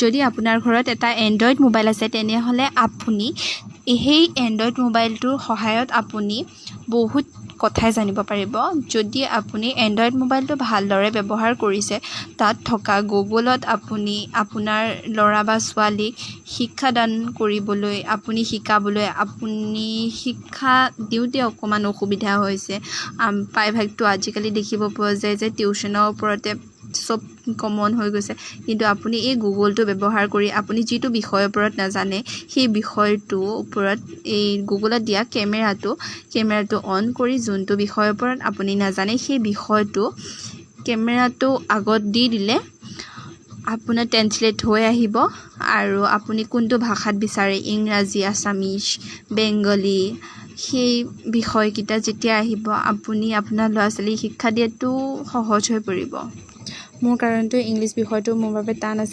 যদি আপোনাৰ ঘৰত এটা এণ্ড্ৰইড মোবাইল আছে তেনেহ'লে আপুনি সেই এণ্ড্ৰইড মোবাইলটোৰ সহায়ত আপুনি বহুত কথাই জানিব পাৰিব। যদি আপুনি এণ্ড্ৰইড মোবাইলটো ভালদৰে ব্যৱহাৰ কৰিছে, তাত থকা গুগলত আপুনি আপোনাৰ ল'ৰা বা ছোৱালীক শিক্ষাদান কৰিবলৈ, আপুনি শিকাবলৈ, আপুনি শিক্ষা দিওঁতে অকণমান অসুবিধা হৈছে, প্ৰায়ভাগটো আজিকালি দেখিব পোৱা যায় যে টিউশ্যনৰ ওপৰতে চব কমন হৈ গৈছে। কিন্তু আপুনি এই গুগলটো ব্যৱহাৰ কৰি আপুনি যিটো বিষয়ৰ ওপৰত নাজানে সেই বিষয়টোৰ ওপৰত এই গুগলত দিয়া কেমেৰাটো অন কৰি যোনটো বিষয়ৰ ওপৰত আপুনি নাজানে সেই বিষয়টো কেমেৰাটো আগত দি দিলে আপোনাৰ ট্ৰেন্সলেট হৈ আহিব আৰু আপুনি কোনটো ভাষাত বিচাৰে, ইংৰাজী, আছামিজ, বেংগলী, সেই বিষয়কেইটা যেতিয়া আহিব আপুনি আপোনাৰ ল'ৰা ছোৱালীক শিক্ষা দিয়াটো সহজ হৈ পৰিব। মোৰ কাৰণেতো ইংলিছ বিষয়টো মোৰ বাবে টান আছিল।